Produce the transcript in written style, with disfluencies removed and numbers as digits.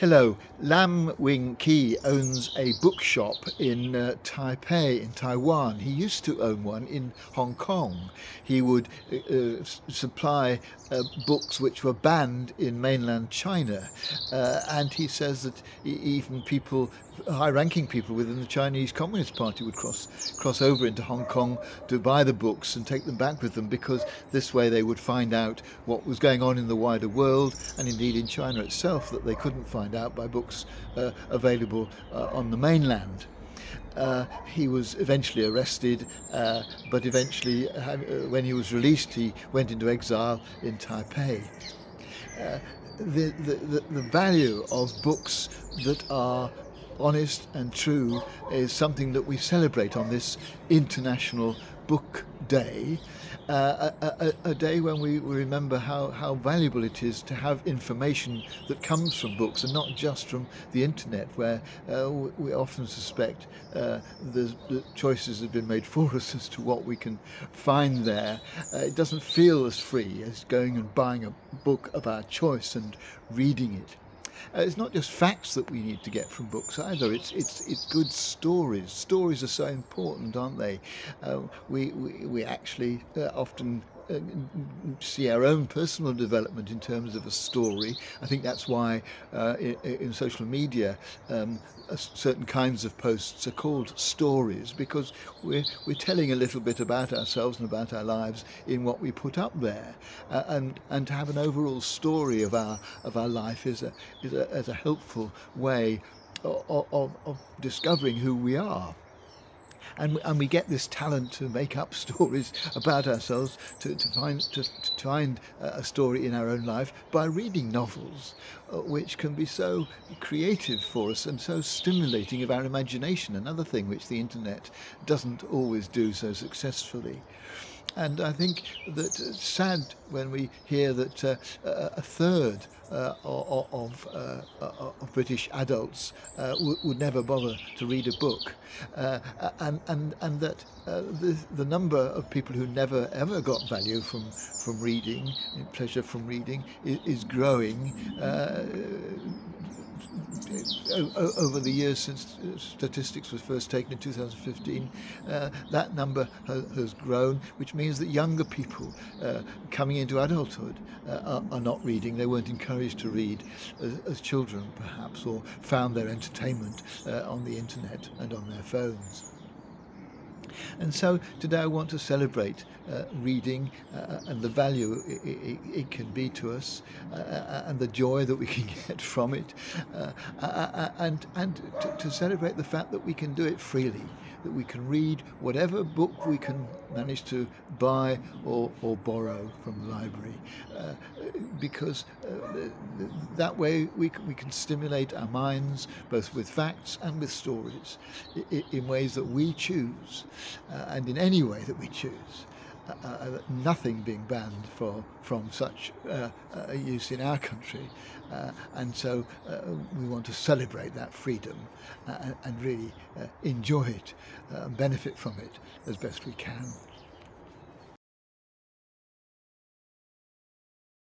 Hello, Lam Wing Ki owns a bookshop in Taipei, in Taiwan. He used to own one in Hong Kong. He would supply books which were banned in mainland China. And he says that even people, high-ranking people within the Chinese Communist Party would cross over into Hong Kong to buy the books and take them back with them, because this way they would find out what was going on in the wider world, and indeed in China itself, that they couldn't find out by books available on the mainland. He was eventually arrested, but eventually, when he was released, he went into exile in Taipei. The value of books that are honest and true is something that we celebrate on this International Book Day, a day when we remember how valuable it is to have information that comes from books and not just from the internet, where we often suspect the choices have been made for us as to what we can find there. It doesn't feel as free as going and buying a book of our choice and reading it. It's not just facts that we need to get from books either. It's good stories. Stories are so important, aren't they? We actually often see our own personal development in terms of a story. I think that's why in social media certain kinds of posts are called stories, because we're telling a little bit about ourselves and about our lives in what we put up there, and to have an overall story of our life is a helpful way of discovering who we are. And we get this talent to make up stories about ourselves, to find a story in our own life by reading novels, which can be so creative for us and so stimulating of our imagination, another thing which the internet doesn't always do so successfully. And I think that it's sad when we hear that a third of British adults would never bother to read a book, and that the number of people who never ever got value from reading, pleasure from reading, is growing. Over the years since statistics was first taken in 2015, that number has grown, which means that younger people coming into adulthood are not reading. They weren't encouraged to read as children, perhaps, or found their entertainment on the internet and on their phones. And so today I want to celebrate reading and the value it can be to us, and the joy that we can get from it, and to celebrate the fact that we can do it freely, that we can read whatever book we can manage to buy or borrow from the library, because that way we can stimulate our minds both with facts and with stories in ways that we choose, and in any way that we choose. Nothing being banned from such use in our country, and so we want to celebrate that freedom and really enjoy it, benefit from it as best we can.